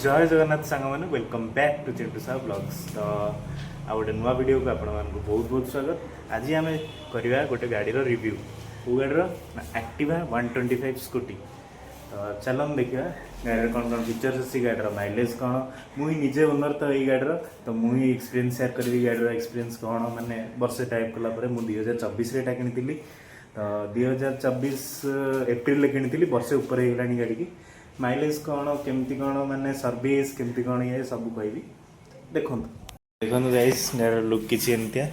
जय जगन्नाथ सांग मैंने welcome back to Chintu Sah blogs. तो आ गोटे नुआ वीडियो को आपण मानक बहुत बहुत स्वागत। आज आम करवा गोटे गाड़ीर रिव्यू को गाड़ीर एक्टिवा 125 स्कूटी। तो चल हम देखा गाड़ी कौन कौन फीचर्स अच्छी गाड़ीर माइलेज कौन मुझे निजे ओनर तो ये गाड़ीर तो मुझे एक्सपीरियंस शेयर करी गाड़ीर एक्सपीरियंस कौन मैंने वर्षे टाइप कलापर मुझे 2024 किनी तो 2024 एप्रिल किनी वर्षे उपर होगलानी गाड़ी की माइलेज कौन केमती कौन माने सर्विस केमती कौन ये सब कहबी देखो देखो गाइस गाड़ी लुक किसी एमतिया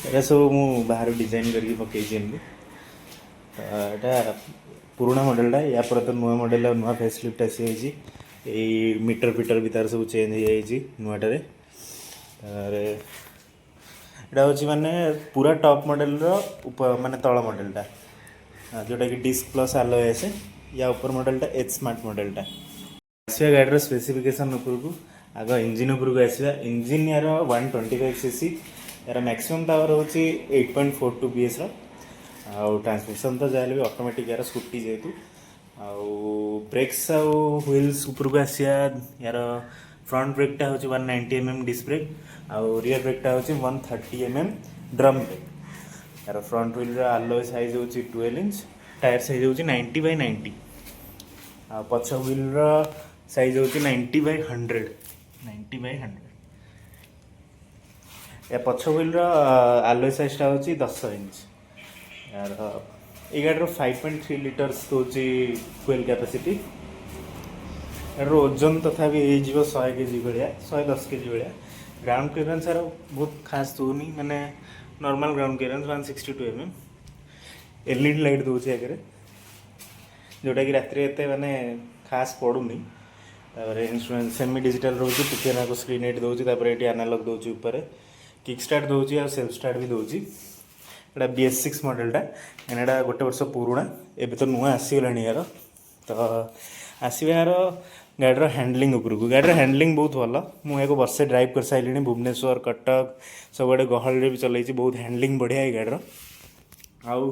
एटा सब मु बाहर डिजाइन करके पकई एटा पुराना मॉडलटा या पर तो नुआ मॉडल नुआ फेस लिफ्ट आसी मीटर फिटर भी तार सब चेंज हो जाए नुआटे एटा हूँ माने पूरा टॉप मॉडल माने तल मॉडलटा जोटा कि डिस्क प्लस आलोय आसे या ऊपर मॉडलटा एच स्मार्ट मॉडलटा आसवा गाड़ीर स्पेसिफिकेशन उपरकू आग इंजिन उपरकू आसवा इंजिन यार 125 सीसी यार मैक्सिमम पावर हूँ 8.42 PS आउ ट्रांसमिशन तो जहाँ भी ऑटोमेटिक यार स्कूटी जेहेतु आउ ब्रेक्स आउ व्हील्स उपरकू आसिया यार फ्रंट ब्रेकटा हूँ 190 mm डिस्क ब्रेक आउ रियर ब्रेकटा हूँ 130 mm ड्रम ब्रेक यार फ्रंट व्हील आलोय साइज हूँ 12 इंच टायर साइज हूँ 90/90 आ पछ व्हील साइज हूँ 90/100 या पछ व्हील आलोय साइजटा हूँ 10 इंच यार ये गाड़ीर 5.3 लिटर्स दूसरी फ्यूल कैपेसिटी यार ओजन तथापि हो 100 kg भाया 110 kg भाया ग्राउंड क्लियरेंस यार बहुत खास दूनी माने normal ground clearance 162 mm LED light दूसरी आगे जोटा कि रात्रि एत माने खास पड़ूनी इंस्ट्रूमेंट सेमी डिजिटल रोचे टिके ना स्क्रीन एट दूसरी ये एनालॉग दूसरी ऊपर किक स्टार्ट दूसरी और सेल्फ स्टार्ट भी दूसरी एटा BS6 मॉडलटा एटा गोटे वर्ष पुराणा एबे तो नुआ आसीगला यार तो आसवा यार गाड़ीर हैंडलिंग उपरकू गाड़ीर हैंडलिंग बहुत भल मुझे वर्षे ड्राइव कर सारे भुवनेश्वर कटक सब आड़े गहल भी चलई बहुत हैंडलिंग बढ़िया है गाड़ीर आउ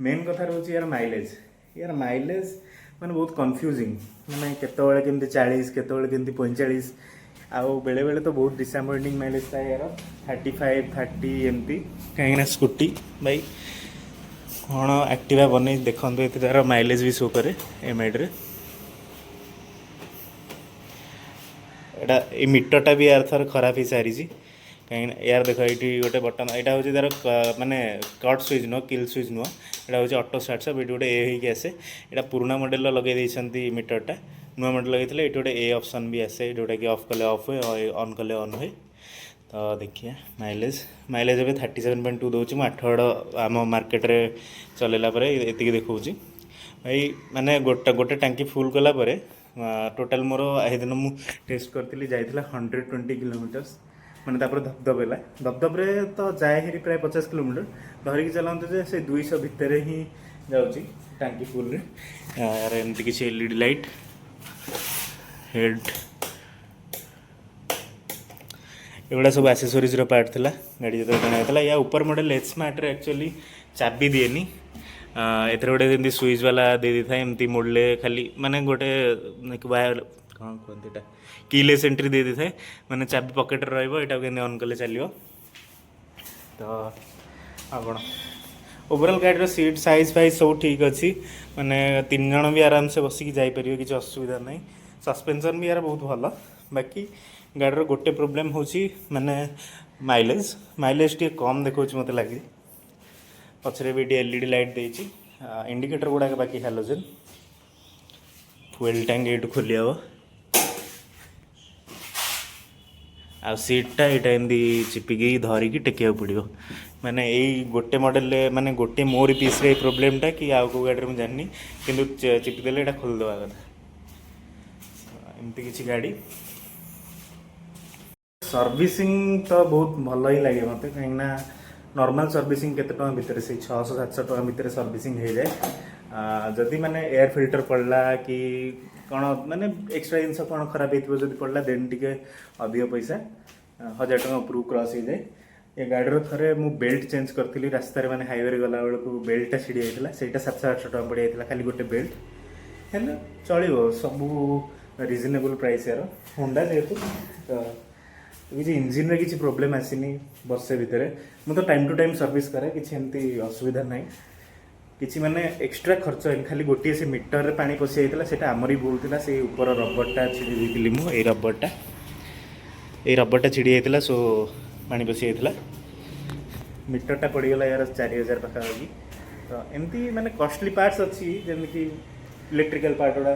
मेन कथा रोचे यार माइलेज माने बहुत कन्फ्यूजिंग माने केतबेले केमती 40 केतबेले केमती 45 आउ बेले बेले तो बहुत डिसअपॉइंटिंग माइलेज था यार 35 30 एमती कहीं स्कूटी भाई कौन एक्टिवा बन देखो ये तार माइलेज भी शो करे एमआईड्रे एटा ये मीटरटा भी यार थर खराब हो सारी कहीं यार देख ये गोटे बटन यहाँ हूँ तार माने कट स्विच नुह किल स्विच नुह यहाँ हूँ ऑटो स्टार्ट सब ये गोटे ए होके आसे यहाँ पुराना मॉडल लगे मीटरटा नुआ मॉडल लगे ये गोटे ए ऑप्शन भी आसे जोटा कि ऑफ कले ऑफ हुए ऑन कले ऑन हुए तो देखिए माइलेज अभी 37.2 दूसरी मुझे 8 गड़ आम मार्केट रे चलैला ये देखा भाई माने गोटे टांकी फुल कलापर टोटाल मोर ए दिन मुझे टेस्ट करी जाइला 120 किलोमीटर्स मैंने दबदबे तो जाए हेरी प्राय 50 किलोमीटर धरिकी चलाते से 200 भितर ही जाऊँगी टांकी फुल यार एमती किसी LED लाइट हेड एगुड़ा सब एक्सेसरीज पार्ट था गाड़ी जो बनाई या ऊपर मॉडल एच स्मार्ट एक्चुअली चाबी दिएनी एथर गोटे जमी स्विच वाला दे दी था एमती मोड़ले खाली माने गोटे वायर कौन कहते कीलेस एंट्री दे दी था मैंने चाबी पकेट रहा ऑन कले चलो तो कौन ओवरऑल गाड़ी सीट साइज फाइज सब ठीक अच्छी माने 3 जन भी आराम से बसिक जापर किसी असुविधा ना सस्पेंशन भी यार बहुत भल बाकी गाड़ीर गोटे प्रोब्लेम हूँ माने माइलेज टे कम देखा मत लगे पचरे भी LED लाइट देती इंडिकेटर गुड़ाक बाकी हेलोजन फ्यूल टैंक ये खोली हे आ सीटा यहाँ एमती चिपिकी धरिकी टेक पड़ो माने यही गोटे मॉडल माने गोटे मोर पीस रे प्रोब्लेमटा कि आउ को गाड़ी में जानी किंतु चिपिदेले यहाँ खोलदेवा कथा एमती किसी गाड़ी सर्विसिंग तो बहुत भल ही लगे मत कहीं नॉर्मल सर्विसिंग केते टका भितर से 600-700 टका भितर सर्विसिंग हो जाए जदि माने एयर फिल्टर पड़ला कि कौन माने एक्स्ट्रा जिनस कौन खराब हो पड़ला देन टिके अधिक पैसा 1000 टका उपरू क्रॉस हो जाए ये गाड़ी थे मु बेल्ट चेंज करी रास्तार माने हाईवे गला बेलू बेल्टा छिड़ी जाता है 700-800 टका पड़ जाता खाली गोटे बेल्ट ହେଲେ ଚଳିବ ସବୁ ରିଜନେବୁଲ୍ ପ୍ରାଇସ୍ यार होंडा जेहेतु କିଛି ଇଞ୍ଜିନ୍ରେ କିଛି ପ୍ରୋବ୍ଲେମ୍ ଆସିନି ବର୍ଷେ ଭିତରେ। ମୁଁ ତ ଟାଇମ୍ ଟୁ ଟାଇମ୍ ସର୍ଭିସ୍ କରେ, କିଛି ଏମିତି ଅସୁବିଧା ନାହିଁ। କିଛି ମାନେ ଏକ୍ସଟ୍ରା ଖର୍ଚ୍ଚ ହେଇନି, ଖାଲି ଗୋଟିଏ ସେ ମିଟରରେ ପାଣି ପଶି ଯାଇଥିଲା, ସେଇଟା ଆମରି ଭୁଲ ଥିଲା। ସେଇ ଉପର ରବରଟା ଛିଡ଼ି ଦେଇଥିଲି ମୁଁ, ଏଇ ରବରଟା ଛିଡ଼ି ଯାଇଥିଲା, ସୋ ପାଣି ପଶି ଯାଇଥିଲା। ମିଟରଟା ପଡ଼ିଗଲା ୟାର 4000 ପାଖାପାଖି। ତ ଏମିତି ମାନେ କଷ୍ଟଲି ପାର୍ଟସ୍ ଅଛି, ଯେମିତି ଇଲେକ୍ଟ୍ରିକାଲ ପାର୍ଟ ଗୁଡ଼ା,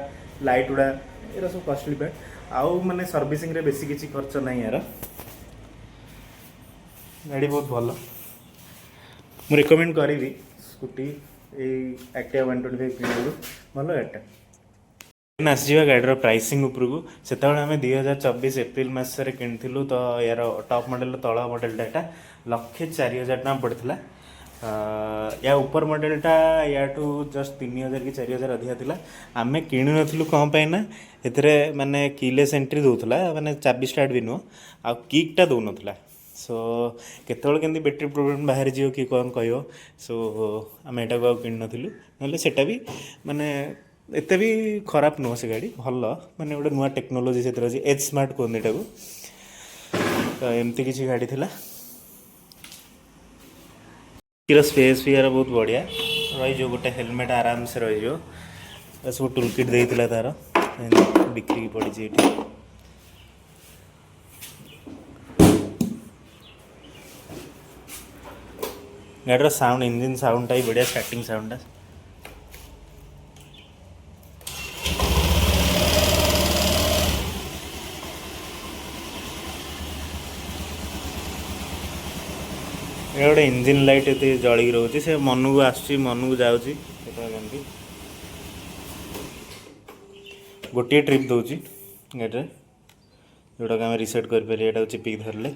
ଲାଇଟ୍ ଗୁଡ଼ା, ଏଗୁଡ଼ା ସବୁ କଷ୍ଟଲି ପାର୍ଟ। ଆଉ ମାନେ ସର୍ଭିସିଂରେ ବେଶୀ କିଛି ଖର୍ଚ୍ଚ ନାହିଁ ୟାର। ଗାଡ଼ି ବହୁତ ଭଲ, ମୁଁ ରେକମେଣ୍ଡ କରିବି ସ୍କୁଟି ଏଇ Activa 125 କିଣିବାକୁ, ଭଲ ଗାଡ଼ିଟା। ଆସିଯିବା ଗାଡ଼ିର ପ୍ରାଇସିଂ ଉପରକୁ। ସେତେବେଳେ ଆମେ 2024 ଏପ୍ରିଲ ମାସରେ କିଣିଥିଲୁ, ତ ୟାର ଟପ୍ ମଡ଼େଲର ତଳ ମଡ଼େଲଟା ଏଇଟା 1,04,000 ଟଙ୍କା ପଡ଼ିଥିଲା। ୟା ଉପର ମଡ଼େଲଟା ୟାଠୁ ଜଷ୍ଟ 3,000 କି 4,000 ଅଧିକା ଥିଲା। ଆମେ କିଣିନଥିଲୁ କ'ଣ ପାଇଁ ନା ଏଥିରେ ମାନେ କିଲେସ୍ ଏଣ୍ଟ୍ରି ଦେଉଥିଲା, ମାନେ ଚାବି ଷ୍ଟାର୍ଟ ବି ନୁହଁ, ଆଉ କିକ୍ଟା ଦେଉନଥିଲା। ସୋ କେତେବେଳେ କେମିତି ବ୍ୟାଟେରୀ ପ୍ରୋବ୍ଲେମ୍ ବାହାରିଯିବ କି କ'ଣ କହିବ, ସୋ ଆମେ ଏଇଟାକୁ ଆଉ କିଣିନଥିଲୁ। ନହେଲେ ସେଇଟା ବି ମାନେ ଏତେ ବି ଖରାପ ନୁହଁ, ସେ ଗାଡ଼ି ଭଲ, ମାନେ ଗୋଟେ ନୂଆ ଟେକ୍ନୋଲୋଜି ସେଥିରେ ଅଛି, ଏଜ୍ ସ୍ମାର୍ଟ କୁହନ୍ତି ଏଟାକୁ। ତ ଏମିତି କିଛି ଗାଡ଼ି ଥିଲା। ସ୍ପେସ୍ ବି ୟାର ବହୁତ ବଢ଼ିଆ ରହିଯିବ, ଗୋଟେ ହେଲମେଟ୍ ଆରାମସେ ରହିଯିବ। ସବୁ ଟୁଲ୍ କିଟ୍ ଦେଇଥିଲା ତା'ର, ବିକ୍ରିକି ପଡ଼ିଛି ଏଇଠି। ଗାଡ଼ିର ସାଉଣ୍ଡ, ଇଞ୍ଜିନ୍ ସାଉଣ୍ଡଟା ବି ବଢ଼ିଆ, ଷ୍ଟାର୍ଟିଂ ସାଉଣ୍ଡଟା। ଏଇଟା ଗୋଟେ ଇଞ୍ଜିନ୍ ଲାଇଟ୍ ଏତେ ଜଳିକି ରହୁଛି, ସେ ମନକୁ ଆସୁଛି ମନକୁ ଯାଉଛି। କେତେବେଳେ କେମିତି ଗୋଟିଏ ଟ୍ରିପ୍ ଦେଉଛି ଗାଡ଼ିରେ, ଯେଉଁଟାକୁ ଆମେ ରିସେଟ୍ କରିପାରିବା। ଏଇଟାକୁ ଚିପିକି ଧରିଲେ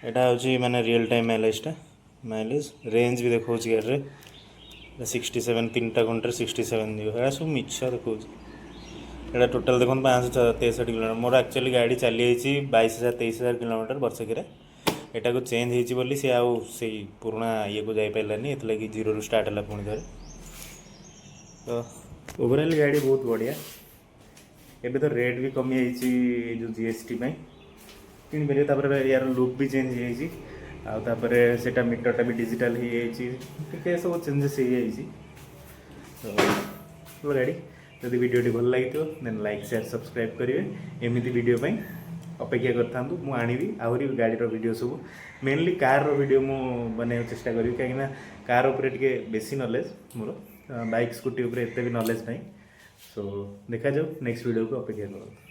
ଏଇଟା ହେଉଛି ମାନେ ରିଅଲ୍ ଟାଇମ୍ ମାଇଲେଜ୍ ରେଞ୍ଜ ବି ଦେଖାଉଛି ଗାଡ଼ିରେ 67, 3ଟା ଘଣ୍ଟାରେ 67 ଯିବ। ଏଇଟା ସବୁ ମିଛ ଦେଖାଉଛି। ଏଇଟା ଟୋଟାଲ୍ ଦେଖନ୍ତୁ 563 କିଲୋମିଟର। ମୋର ଆକ୍ଚୁଆଲି ଗାଡ଼ି ଚାଲିଯାଇଛି 22,000-23,000 କିଲୋମିଟର ବର୍ଷକରେ। ଏଟାକୁ ଚେଞ୍ଜ ହେଇଛି ବୋଲି ସେ ଆଉ ସେଇ ପୁରୁଣା ଇଏକୁ ଯାଇପାରିଲାନି, ଏଥିଲାଗି ଜିରୋରୁ ଷ୍ଟାର୍ଟ ହେଲା ପୁଣି ଥରେ। ତ ଓଭରାଲ୍ ଗାଡ଼ି ବହୁତ ବଢ଼ିଆ। ଏବେ ତ ରେଟ୍ ବି କମିଯାଇଛି ଯେଉଁ GST ପାଇଁ, କିଣିପାରିବେ। ତାପରେ ୟାର ଲୁକ୍ ବି ଚେଞ୍ଜ ହେଇଯାଇଛି, ଆଉ ତାପରେ ସେଇଟା ମିଟରଟା ବି ଡିଜିଟାଲ୍ ହେଇଯାଇଛି, ଟିକେ ସବୁ ଚେଞ୍ଜେସ୍ ହେଇଯାଇଛି। ତ ଭଲ ଗାଡ଼ି। ଯଦି ଭିଡ଼ିଓଟି ଭଲ ଲାଗିଥିବ ଦେନ୍ ଲାଇକ୍, ସେୟାର, ସବସ୍କ୍ରାଇବ୍ କରିବେ। ଏମିତି ଭିଡ଼ିଓ ପାଇଁ ଅପେକ୍ଷା କରିଥାନ୍ତୁ, ମୁଁ ଆଣିବି ଆହୁରି ଗାଡ଼ିର ଭିଡ଼ିଓ ସବୁ। ମେନଲି କାର୍ର ଭିଡ଼ିଓ ମୁଁ ବନାଇବାକୁ ଚେଷ୍ଟା କରିବି, କାହିଁକିନା କାର୍ ଉପରେ ଟିକେ ବେଶୀ ନଲେଜ୍ ମୋର, ବାଇକ୍ ସ୍କୁଟି ଉପରେ ଏତେ ବି ନଲେଜ୍ ନାହିଁ। ସୋ ଦେଖାଯାଉ, ନେକ୍ସଟ ଭିଡ଼ିଓକୁ ଅପେକ୍ଷା କରନ୍ତୁ।